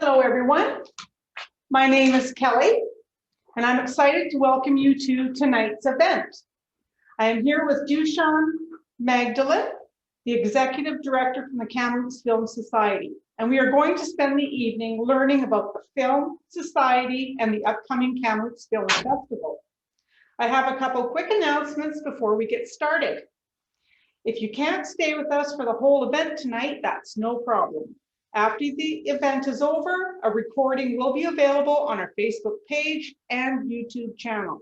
Hello, everyone. My name is Kelly, and I'm excited to welcome you to tonight's event. I am here with Dushan Magdalene, the Executive Director from the Kamloops Film Society, and we are going to spend the evening learning about the Film Society and the upcoming Kamloops Film Festival. I have a couple quick announcements before we get started. If you can't stay with us for the whole event tonight, that's no problem. After the event is over, a recording will be available on our Facebook page and YouTube channel.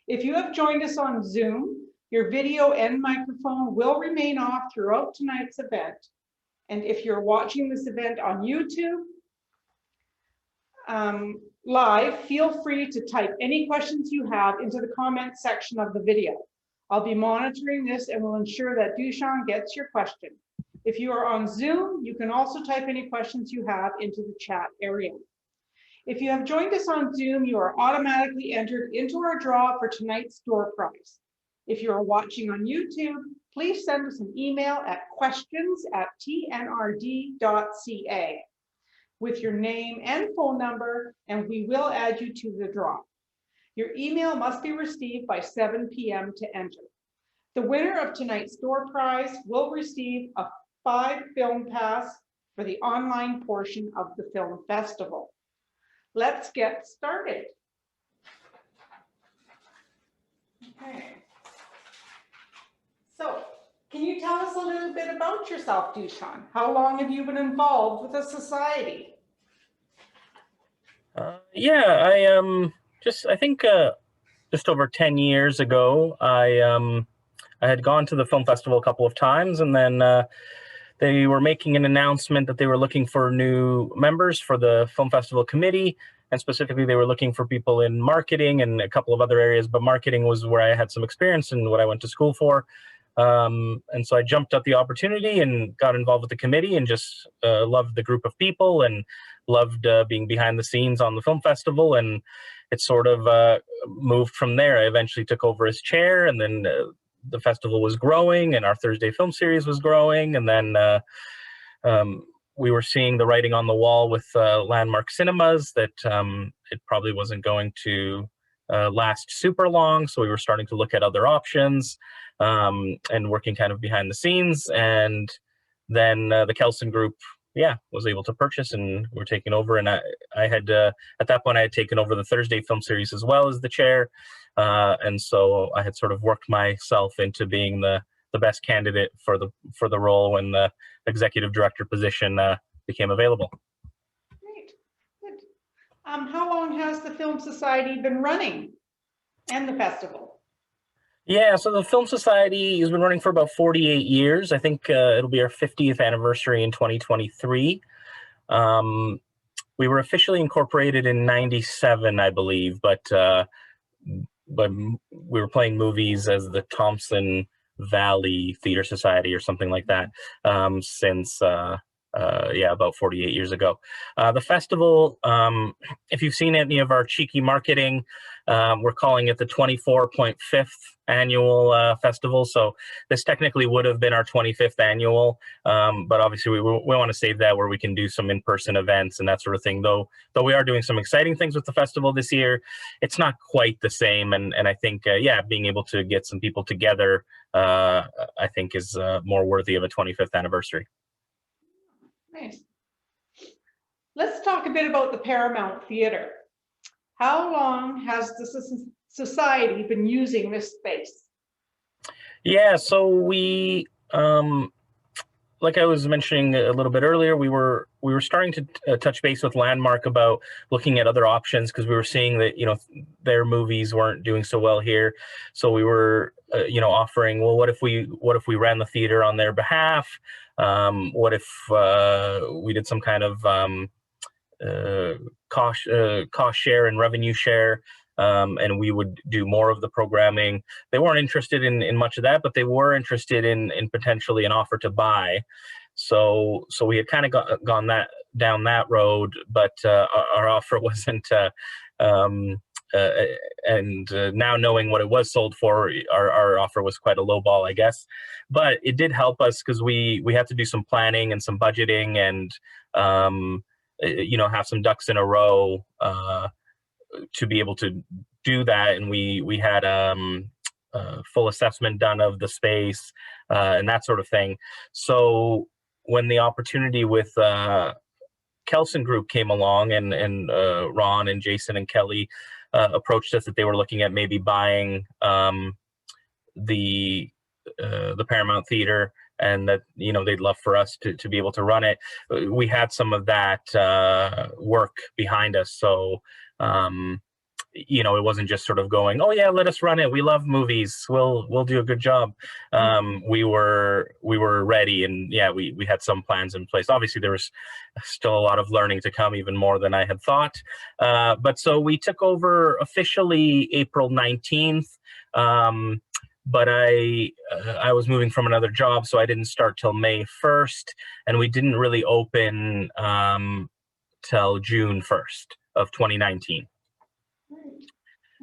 If you have joined us on Zoom, your video and microphone will remain off throughout tonight's event. And if you're watching this event on YouTube live, feel free to type any questions you have into the comment section of the video. I'll be monitoring this and will ensure that Dushan gets your question. If you are on Zoom, you can also type any questions you have into the chat area. If you have joined us on Zoom, you are automatically entered into our draw for tonight's door prize. If you are watching on YouTube, please send us an email at questions@tnrd.ca with your name and phone number, and we will add you to the draw. Your email must be received by 7 p.m. to enter. The winner of tonight's door prize will receive a 5-film pass for the online portion of the film festival. Let's get started. Okay. So, can you tell us a little bit about yourself, Dushan? How long have you been involved with the society? I think just over 10 years ago, I had gone to the film festival a couple of times, and then they were making an announcement that they were looking for new members for the film festival committee, and specifically they were looking for people in marketing and a couple of other areas, but marketing was where I had some experience and what I went to school for. And so I jumped at the opportunity and got involved with the committee, and just loved the group of people and loved being behind the scenes on the film festival. And it sort of moved from there. I eventually took over as chair, and then the festival was growing and our Thursday film series was growing. And then we were seeing the writing on the wall with Landmark Cinemas that it probably wasn't going to last super long. So we were starting to look at other options and working kind of behind the scenes. And then the Kelson Group, was able to purchase, and we're taking over. And I had, at that point, I had taken over the Thursday film series as well as the chair. And so I had sort of worked myself into being the best candidate for the role when the executive director position became available. Great, good. How long has the Film Society been running, and the festival? Yeah, so the Film Society has been running for about 48 years. I think it'll be our 50th anniversary in 2023. We were officially incorporated in '97, I believe, but we were playing movies as the Thompson Valley Theater Society or something like that since about 48 years ago. The festival, if you've seen any of our cheeky marketing, we're calling it the 24.5th annual festival. So this technically would have been our 25th annual, but obviously we want to save that where we can do some in-person events and that sort of thing. Though we are doing some exciting things with the festival this year, it's not quite the same. And I think, being able to get some people together, I think is more worthy of a 25th anniversary. Nice. Let's talk a bit about the Paramount Theater. How long has the society been using this space? Yeah, so we, like I was mentioning a little bit earlier, we were starting to touch base with Landmark about looking at other options, because we were seeing that their movies weren't doing so well here. So we were offering, well, what if we ran the theater on their behalf? What if we did some kind of cost share and revenue share, and we would do more of the programming? They weren't interested in much of that, but they were interested in potentially an offer to buy. So we had kind of gone down that road, but our offer wasn't. Now knowing what it was sold for, our offer was quite a low ball, I guess. But it did help us because we had to do some planning and some budgeting, and have some ducks in a row to be able to do that. And we had full assessment done of the space and that sort of thing. So when the opportunity with Kelson Group came along, and Ron and Jason and Kelly approached us that they were looking at maybe buying the Paramount Theater, and that they'd love for us to be able to run it. We had some of that work behind us, so it wasn't just sort of going, oh yeah, let us run it, we love movies, we'll do a good job. We were ready, and yeah, we had some plans in place. Obviously there was still a lot of learning to come, even more than I had thought, but so we took over officially April 19th. But I was moving from another job, so I didn't start till May 1st, and we didn't really open till June 1st of 2019.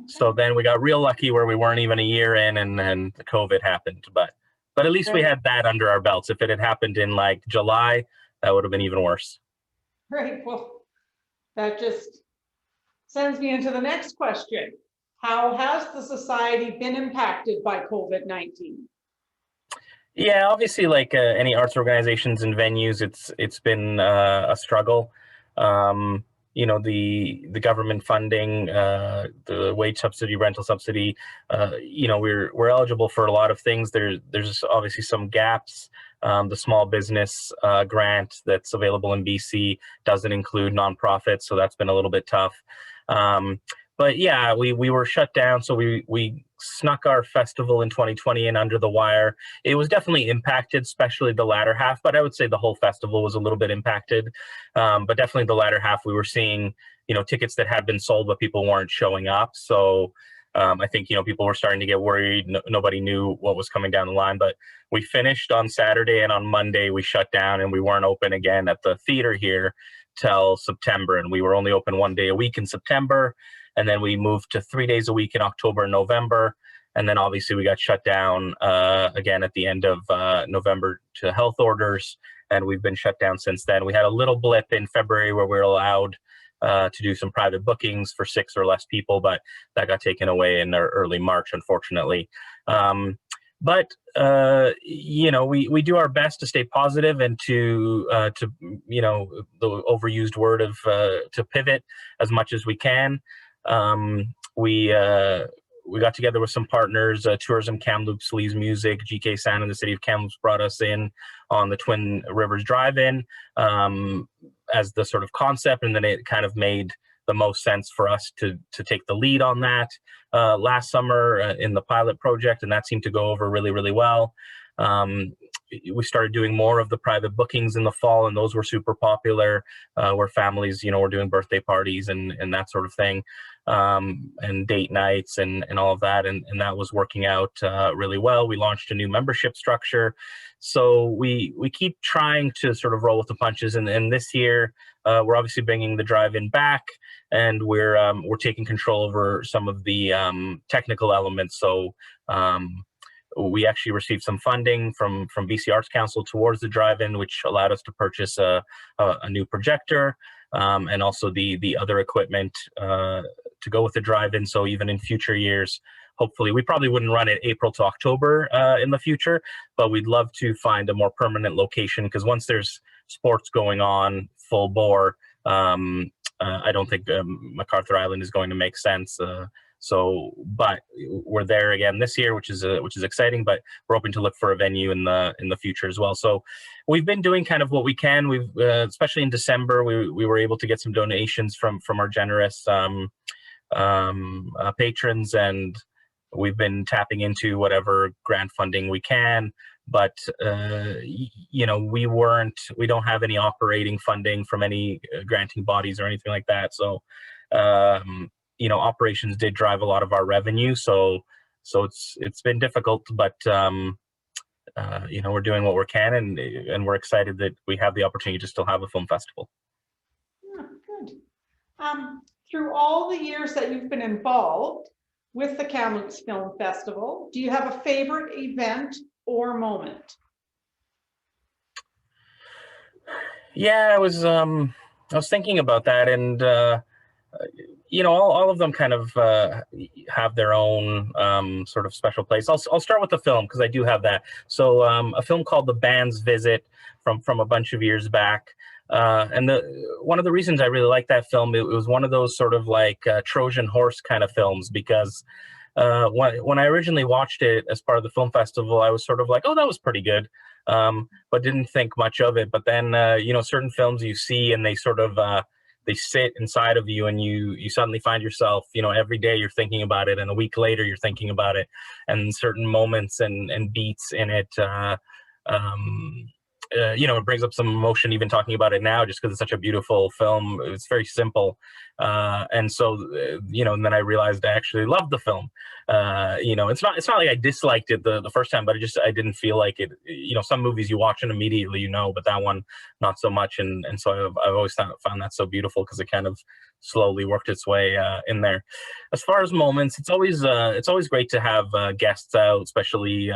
So then we got real lucky where we weren't even a year in, and then the COVID happened. But at least we had that under our belts. If it had happened in like July, that would have been even worse. Right. Well, that just sends me into the next question. How has the society been impacted by COVID-19? Yeah, obviously, like any arts organizations and venues, it's been a struggle. The government funding, the wage subsidy, rental subsidy, we're eligible for a lot of things. There's obviously some gaps. The small business grant that's available in BC doesn't include nonprofits, so that's been a little bit tough. But yeah, we were shut down, so we snuck our festival in 2020 in under the wire. It was definitely impacted, especially the latter half, but I would say the whole festival was a little bit impacted. But definitely the latter half, we were seeing, tickets that had been sold, but people weren't showing up. So I think, people were starting to get worried. Nobody knew what was coming down the line, but we finished on Saturday, and on Monday we shut down, and we weren't open again at the theater here till September. And we were only open 1 day a week in September. And then we moved to 3 days a week in October and November. And then obviously we got shut down again at the end of November to health orders. And we've been shut down since then. We had a little blip in February where we were allowed to do some private bookings for 6 or less people, but that got taken away in early March, unfortunately. But we do our best to stay positive and to the overused word of to pivot as much as we can. We got together with some partners, Tourism Kamloops, Lee's Music, GK Sound, and the city of Kamloops brought us in on the Twin Rivers Drive-In as the sort of concept, and then it kind of made the most sense for us to take the lead on that last summer in the pilot project, and that seemed to go over really, really well. We started doing more of the private bookings in the fall, and those were super popular, where families, were doing birthday parties and that sort of thing, and date nights and all of that, and that was working out really well. We launched a new membership structure, so we keep trying to sort of roll with the punches. And this year, we're obviously bringing the drive-in back, and we're taking control over some of the technical elements. So we actually received some funding from BC Arts Council towards the drive-in, which allowed us to purchase a new projector, and also the other equipment to go with the drive-in. So even in future years, hopefully, we probably wouldn't run it April to October in the future, but we'd love to find a more permanent location, because once there's sports going on full bore, I don't think MacArthur Island is going to make sense. But we're there again this year, which is exciting. But we're hoping to look for a venue in the future as well. So we've been doing kind of what we can. We've especially in December, we were able to get some donations from our generous patrons, and we've been tapping into whatever grant funding we can. But we don't have any operating funding from any granting bodies or anything like that. So operations did drive a lot of our revenue, so it's been difficult, but we're doing what we can, and we're excited that we have the opportunity to still have a film festival. Yeah, good. Through all the years that you've been involved with the Kamloops Film Festival, do you have a favorite event or moment? Yeah, it was I was thinking about that, and all of them kind of have their own sort of special place. I'll start with the film because I do have that. So a film called The Band's Visit from a bunch of years back. And one of the reasons I really like that film, it was one of those sort of like Trojan horse kind of films, because when I originally watched it as part of the film festival, I was sort of like, oh, that was pretty good, but didn't think much of it. But then, certain films you see and they sort of they sit inside of you, and you suddenly find yourself, every day you're thinking about it, and a week later you're thinking about it, and certain moments and beats in it. It brings up some emotion even talking about it now, just because it's such a beautiful film. It's very simple. And so, and then I realized I actually loved the film. It's not like I disliked it the first time, but I didn't feel like it. Some movies you watch and immediately, but that one, not so much. And so I've always found that so beautiful, because it kind of slowly worked its way in there. As far as moments, it's always great to have guests out, especially,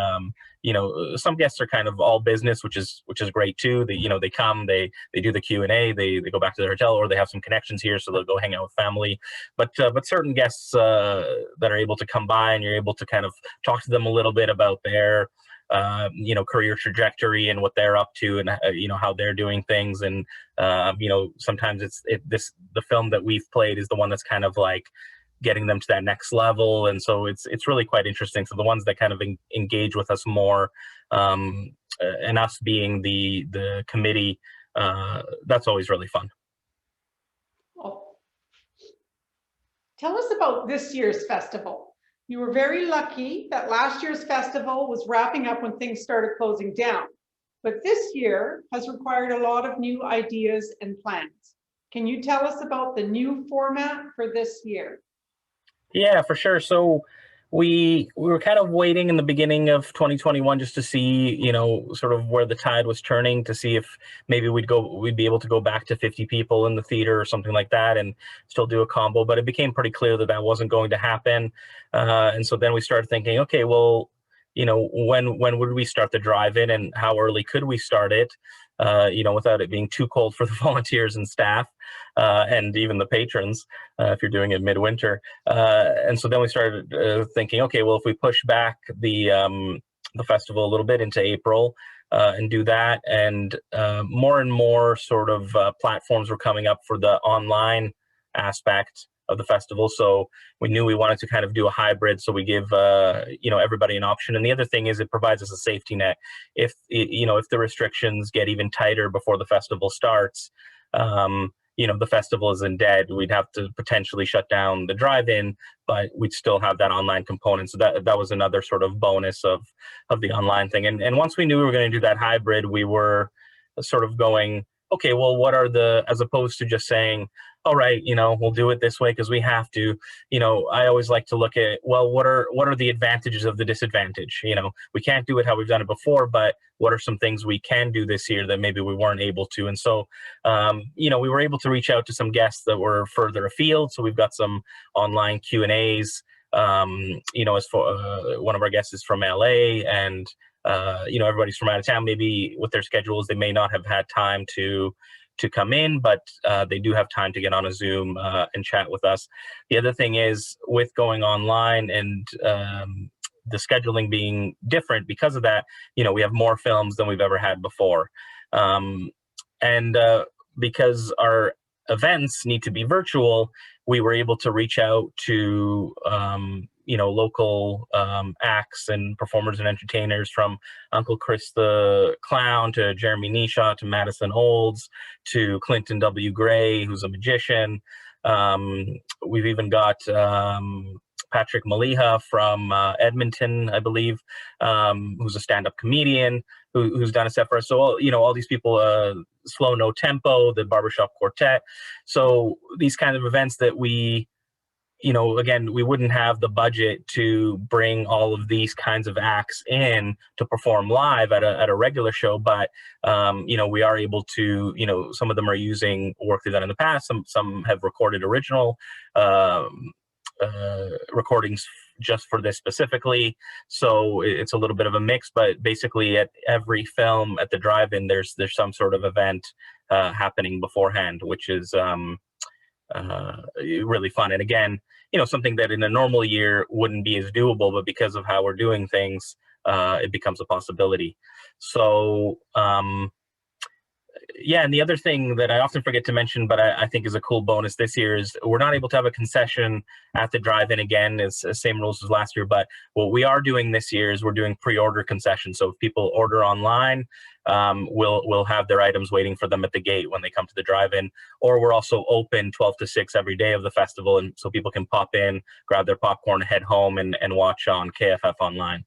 some guests are kind of all business, which is great too. They come, they do the Q&A, they go back to their hotel, or they have some connections here, so they'll go hang out with family. But certain guests that are able to come by, and you're able to kind of talk to them a little bit about their career trajectory and what they're up to, and how they're doing things. And sometimes the film that we've played is the one that's kind of like getting them to that next level, and so it's really quite interesting. So the ones that kind of engage with us more, and us being the committee, that's always really fun. Well, tell us about this year's festival. You were very lucky that last year's festival was wrapping up when things started closing down, but this year has required a lot of new ideas and plans. Can you tell us about the new format for this year? Yeah, for sure. So we were kind of waiting in the beginning of 2021 just to see, sort of where the tide was turning, to see if maybe we'd be able to go back to 50 people in the theater or something like that, and still do a combo. But it became pretty clear that wasn't going to happen. And so then we started thinking, okay, well, when would we start the drive-in, and how early could we start it, without it being too cold for the volunteers and staff, and even the patrons, if you're doing it midwinter. And so then we started thinking, okay, well, if we push back the festival a little bit into April, and do that, and more sort of platforms were coming up for the online aspect of the festival. So we knew we wanted to kind of do a hybrid, so we give everybody an option. And the other thing is, it provides us a safety net if the restrictions get even tighter before the festival starts. The festival isn't dead. We'd have to potentially shut down the drive-in, but we'd still have that online component. So that was another sort of bonus of the online thing. And once we knew we were going to do that hybrid, we were sort of going, okay, well, as opposed to just saying, all right, we'll do it this way because we have to, I always like to look at, well, what are the advantages of the disadvantage? We can't do it how we've done it before, but what are some things we can do this year that maybe we weren't able to? And so, we were able to reach out to some guests that were further afield. So we've got some online Q&As, as for one of our guests is from LA, and everybody's from out of town. Maybe with their schedules, they may not have had time to come in, but they do have time to get on a Zoom and chat with us. The other thing is, with going online and the scheduling being different because of that, we have more films than we've ever had before. And because our events need to be virtual, we were able to reach out to local acts and performers and entertainers, from Uncle Chris the Clown to Jeremy Nisha to Madison Olds to Clinton W. Gray, who's a magician. We've even got Patrick Maliha from Edmonton, I believe, who's a stand-up comedian who's done a set for us. So all these people, Slow No Tempo, the Barbershop Quartet. So these kind of events that we, again, we wouldn't have the budget to bring all of these kinds of acts in to perform live at a regular show, but we are able to, some of them are using work they've done in the past. Some have recorded original recordings just for this specifically. So it's a little bit of a mix, but basically at every film at the drive-in, there's some sort of event happening beforehand, which is really fun. And again, something that in a normal year wouldn't be as doable, but because of how we're doing things, it becomes a possibility. So yeah, and the other thing that I often forget to mention, but I think is a cool bonus this year, is we're not able to have a concession at the drive-in again. It's the same rules as last year, but what we are doing this year is we're doing pre-order concessions. So if people order online, we'll have their items waiting for them at the gate when they come to the drive-in. Or we're also open 12 to 6 every day of the festival, and so people can pop in, grab their popcorn, head home, and watch on KFF online.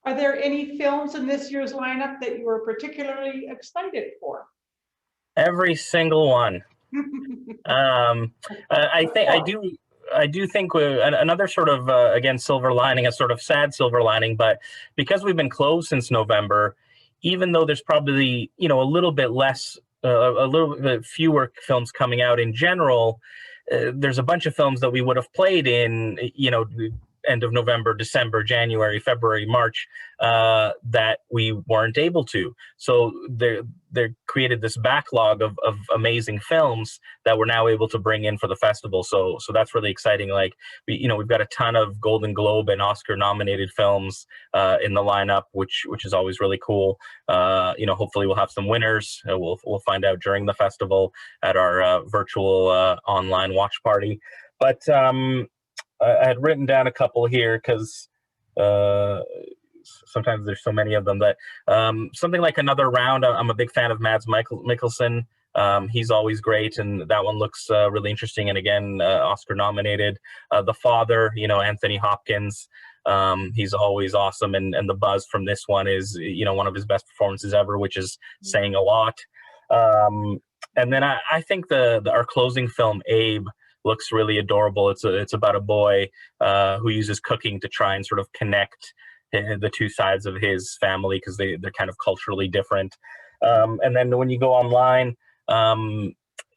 Are there any films in this year's lineup that you were particularly excited for? Every single one. I do think another sort of again, silver lining, a sort of sad silver lining, but because we've been closed since November, even though there's probably a little bit less, a little bit fewer films coming out in general, there's a bunch of films that we would have played in end of November, December, January, February, March, that we weren't able to. So they created this backlog of amazing films that we're now able to bring in for the festival. So that's really exciting. Like we've got a ton of Golden Globe and Oscar nominated films in the lineup, which is always really cool. Hopefully we'll have some winners. We'll find out during the festival at our virtual online watch party. But I had written down a couple here because sometimes there's so many of them, but something like Another Round. I'm a big fan of Mads Mikkelsen. He's always great, and that one looks really interesting. And again, Oscar nominated. The Father, Anthony Hopkins. He's always awesome, and the buzz from this one is one of his best performances ever, which is saying a lot. And then I think our closing film, Abe, looks really adorable. It's about a boy who uses cooking to try and sort of connect the two sides of his family, because they're kind of culturally different. And then when you go online,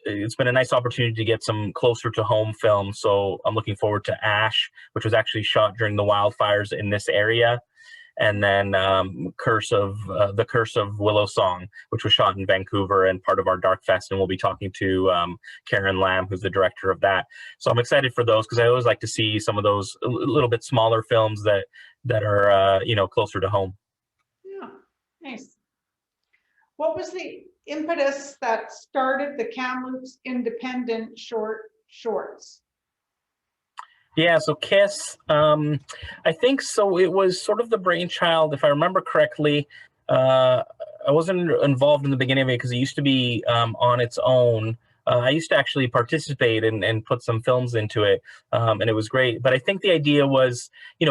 it's been a nice opportunity to get some closer to home films. So I'm looking forward to Ash, which was actually shot during the wildfires in this area. And then The Curse of Willow Song, which was shot in Vancouver and part of our Dark Fest. And we'll be talking to Karen Lamb, who's the director of that. So I'm excited for those, because I always like to see some of those a little bit smaller films that are closer to home. Yeah, nice. What was the impetus that started the Kamloops Independent Shorts? Yeah, so KISS, I think so. It was sort of the brainchild, if I remember correctly. I wasn't involved in the beginning of it because it used to be on its own. I used to actually participate and put some films into it, and it was great. But I think the idea was,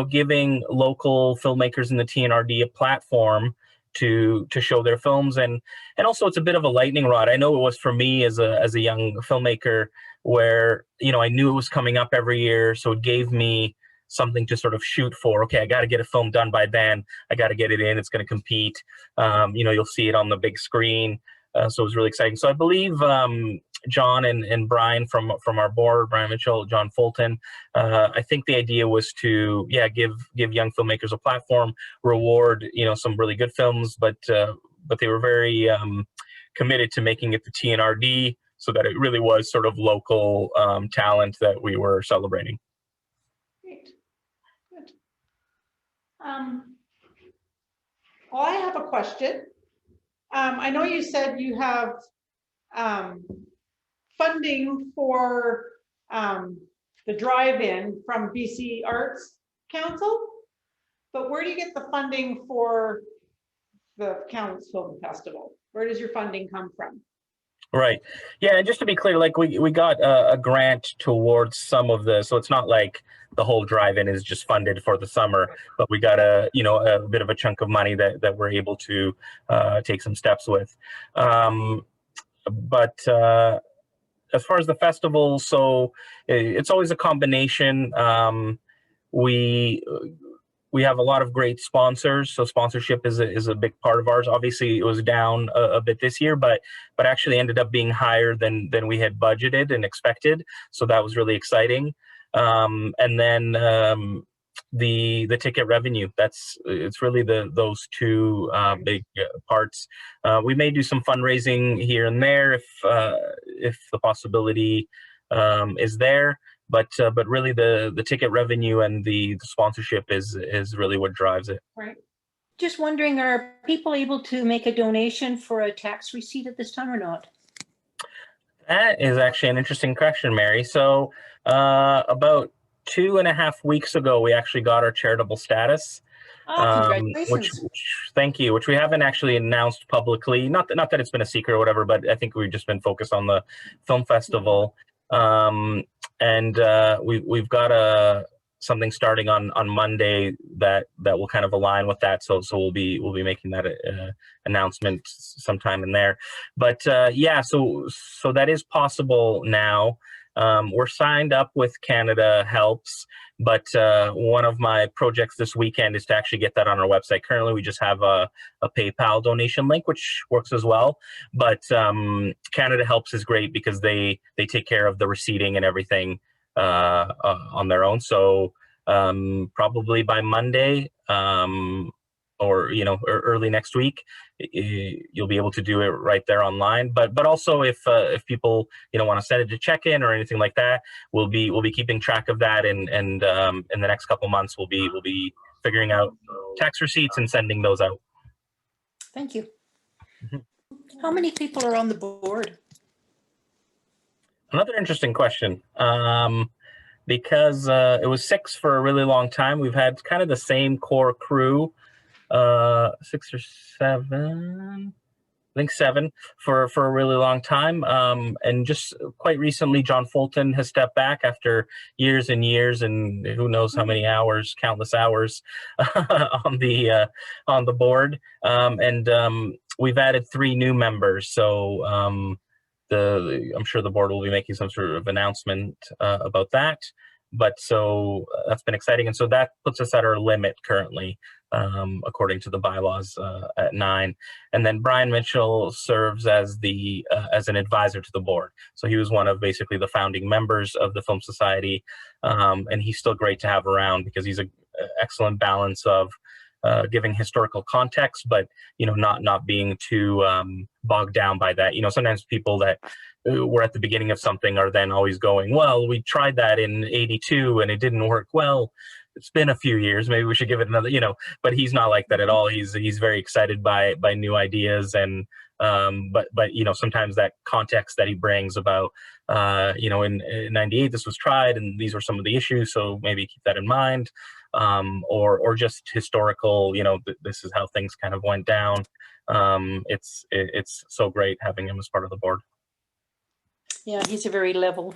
giving local filmmakers in the TNRD a platform to show their films, and also it's a bit of a lightning rod. I know it was for me as a young filmmaker, where I knew it was coming up every year, so it gave me something to sort of shoot for. Okay, I got to get a film done by then. I got to get it in. It's going to compete. You'll see it on the big screen. So it was really exciting. So I believe John and Brian from our board, Brian Mitchell, John Fulton, I think the idea was to give young filmmakers a platform, reward some really good films, but they were very committed to making it the TNRD, so that it really was sort of local talent that we were celebrating. Great, good. Well, I have a question. I know you said you have funding for the drive-in from BC Arts Council, but where do you get the funding for the Kamloops Film Festival? Where does your funding come from? Right. Yeah, and just to be clear, like we got a grant towards some of the, so it's not like the whole drive-in is just funded for the summer, but we got a bit of a chunk of money that we're able to take some steps with. But as far as the festival, so it's always a combination. We have a lot of great sponsors, so sponsorship is a big part of ours. Obviously, it was down a bit this year, but actually ended up being higher than we had budgeted and expected. So that was really exciting. And then the ticket revenue. It's really those two big parts. We may do some fundraising here and there if the possibility is there, but really the ticket revenue and the sponsorship is really what drives it. Right. Just wondering, are people able to make a donation for a tax receipt at this time or not? That is actually an interesting question, Mary. So about 2.5 weeks ago, we actually got our charitable status. Oh, congratulations. Thank you, which we haven't actually announced publicly. Not that it's been a secret or whatever, but I think we've just been focused on the film festival. And we've got something starting on Monday that will kind of align with that. So we'll be making that announcement sometime in there. But yeah, so that is possible now. We're signed up with Canada Helps, but one of my projects this weekend is to actually get that on our website. Currently, we just have a PayPal donation link, which works as well. But Canada Helps is great because they take care of the receipting and everything on their own. So probably by Monday or early next week, you'll be able to do it right there online. But also if people want to send it to check-in or anything like that, we'll be keeping track of that, and in the next couple months we'll be figuring out tax receipts and sending those out. Thank you. Mm-hmm. How many people are on the board? Another interesting question. Because it was 6 for a really long time. We've had kind of the same core crew, 6 or 7, I think 7 for a really long time. And just quite recently, John Fulton has stepped back after years and years, and who knows how many hours, countless hours on the board. And we've added 3 new members. So I'm sure the board will be making some sort of announcement about that. But so that's been exciting. And so that puts us at our limit currently, according to the bylaws, at 9. And then Brian Mitchell serves as an advisor to the board. So he was one of basically the founding members of the Film Society. And he's still great to have around because he's an excellent balance of giving historical context, but not being too bogged down by that. Sometimes people that were at the beginning of something are then always going, well, we tried that in '82 and it didn't work. Well, it's been a few years, maybe we should give it another, but he's not like that at all. He's very excited by new ideas, and but sometimes that context that he brings about in '98 this was tried and these were some of the issues, so maybe keep that in mind. Or just historical, this is how things kind of went down. It's so great having him as part of the board. Yeah, he's a very level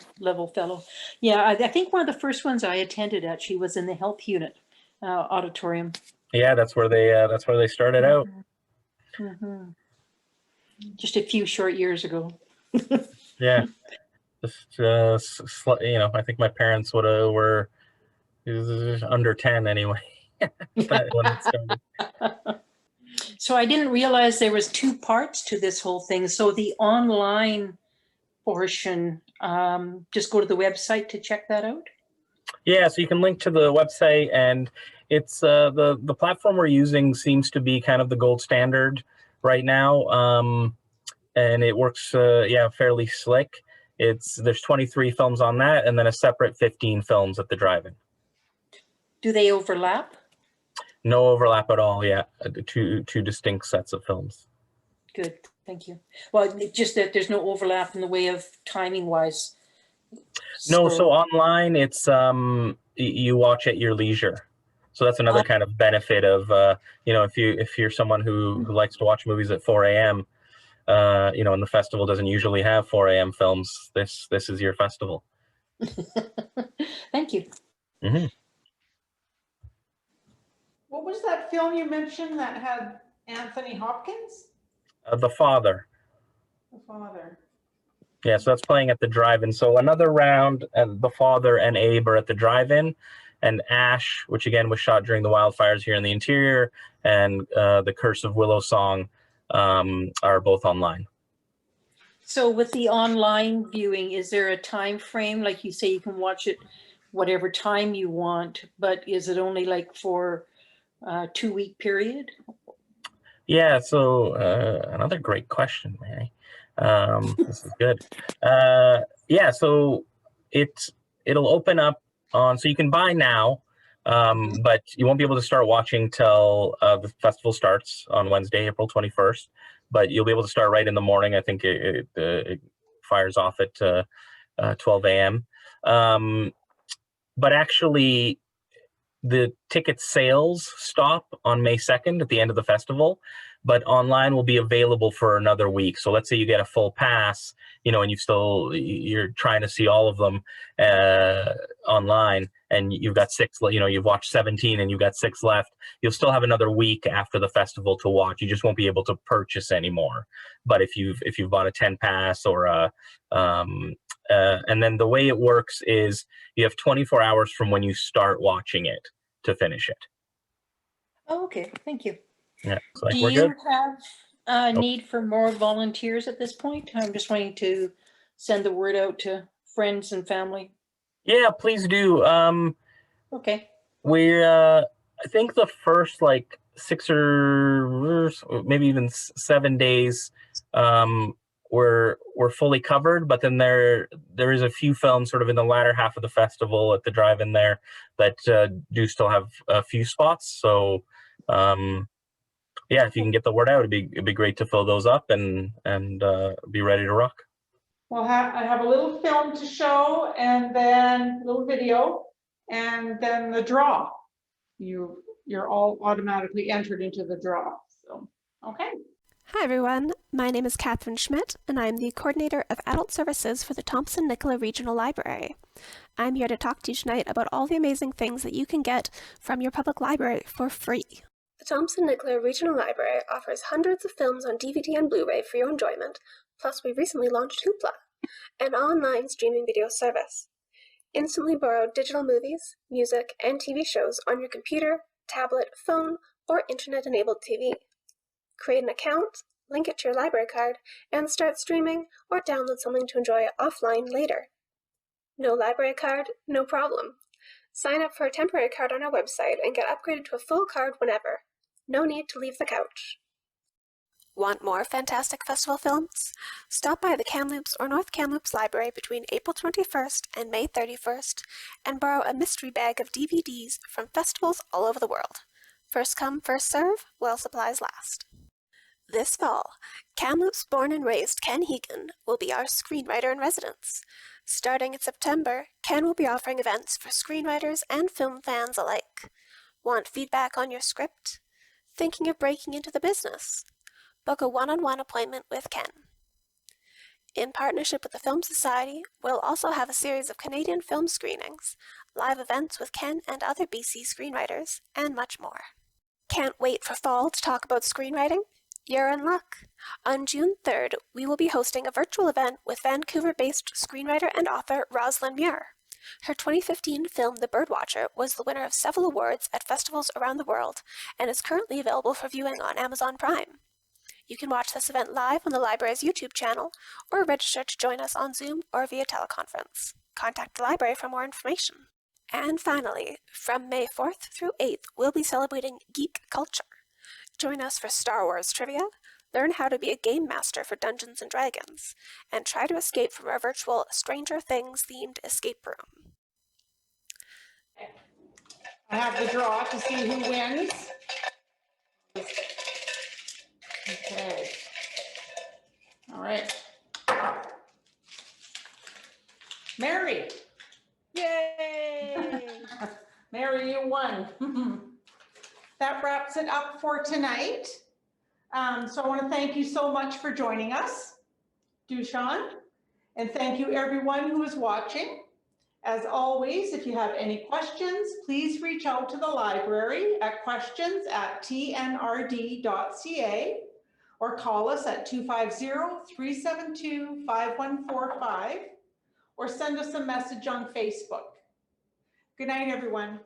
fellow. Yeah, I think one of the first ones I attended actually was in the health unit auditorium. Yeah, that's where they started out. Mm-hmm. Just a few short years ago. Yeah, just I think my parents were under 10 anyway. When it started. So I didn't realize there was 2 parts to this whole thing. So the online portion, just go to the website to check that out. Yeah, so you can link to the website, and it's the platform we're using seems to be kind of the gold standard right now, and it works fairly slick. There's 23 films on that, and then a separate 15 films at the drive-in. Do they overlap? No overlap at all. Yeah, two distinct sets of films. Good, thank you. Well, just that there's no overlap in the way of timing wise. No, so online it's you watch at your leisure. So that's another kind of benefit of if you're someone who likes to watch movies at 4 a.m. And the festival doesn't usually have 4 a.m. films. This is your festival. Thank you. Mm-hmm. What was that film you mentioned that had Anthony Hopkins? The Father. The Father. Yeah, so that's playing at the drive-in. So another round, and The Father and Abe are at the drive-in, and Ash, which again was shot during the wildfires here in the interior, and The Curse of Willow Song are both online. So with the online viewing, is there a time frame? Like you say, you can watch it whatever time you want, but is it only like for a 2-week period? Yeah, so another great question, Mary. This is good. Yeah, so it'll open up on, so you can buy now, but you won't be able to start watching till the festival starts on Wednesday, April 21st. But you'll be able to start right in the morning. I think it fires off at 12 a.m. But actually, the ticket sales stop on May 2nd at the end of the festival, but online will be available for another week. So let's say you get a full pass, and you're trying to see all of them online, and you've got 6, you've watched 17 and you've got 6 left. You'll still have another week after the festival to watch. You just won't be able to purchase anymore. But if you've bought a 10 pass or and then the way it works is you have 24 hours from when you start watching it to finish it. Oh, okay, thank you. Yeah, so Do we're you good. have a need for more volunteers at this point? I'm just wanting to send the word out to friends and family. Yeah, please do. Okay. I think the first 6 or maybe even 7 days were fully covered, but then there is a few films sort of in the latter half of the festival at the drive-in there that do still have a few spots. So yeah, if you can get the word out, it'd be great to fill those up and be ready to rock. Well, I have a little film to show, and then a little video, and then the draw. You're all automatically entered into the draw. So, okay. Hi everyone, my name is Catherine Schmidt, and I am the Coordinator of Adult Services for the Thompson-Nicola Regional Library. I'm here to talk to you tonight about all the amazing things that you can get from your public library for free. The Thompson-Nicola Regional Library offers hundreds of films on DVD and Blu-ray for your enjoyment, plus we recently launched Hoopla, an online streaming video service. Instantly borrow digital movies, music, and TV shows on your computer, tablet, phone, or internet-enabled TV. Create an account, link it to your library card, and start streaming or download something to enjoy offline later. No library card? No problem. Sign up for a temporary card on our website and get upgraded to a full card whenever. No need to leave the couch. Want more fantastic festival films? Stop by the Kamloops or North Kamloops Library between April 21st and May 31st and borrow a mystery bag of DVDs from festivals all over the world. First come, first serve, while supplies last. This fall, Kamloops born and raised Ken Hegan will be our screenwriter in residence. Starting in September, Ken will be offering events for screenwriters and film fans alike. Want feedback on your script? Thinking of breaking into the business? Book a one-on-one appointment with Ken. In partnership with the Film Society, we'll also have a series of Canadian film screenings, live events with Ken and other BC screenwriters, and much more. Can't wait for fall to talk about screenwriting? You're in luck. On June 3rd, we will be hosting a virtual event with Vancouver-based screenwriter and author Rosalind Muir. Her 2015 film The Birdwatcher was the winner of several awards at festivals around the world and is currently available for viewing on Amazon Prime. You can watch this event live on the library's YouTube channel or register to join us on Zoom or via teleconference. Contact the library for more information. And finally, from May 4th through 8th, we'll be celebrating geek culture. Join us for Star Wars trivia, learn how to be a game master for Dungeons & Dragons, and try to escape from our virtual Stranger Things-themed escape room. I have the draw to see who wins. Okay. All right. Mary. Yay! Mary, you won. That wraps it up for tonight. So I want to thank you so much for joining us, Dushan, and thank you everyone who is watching. As always, if you have any questions, please reach out to the library at questions@tnrd.ca or call us at 250-372-5145 or send us a message on Facebook. Good night, everyone.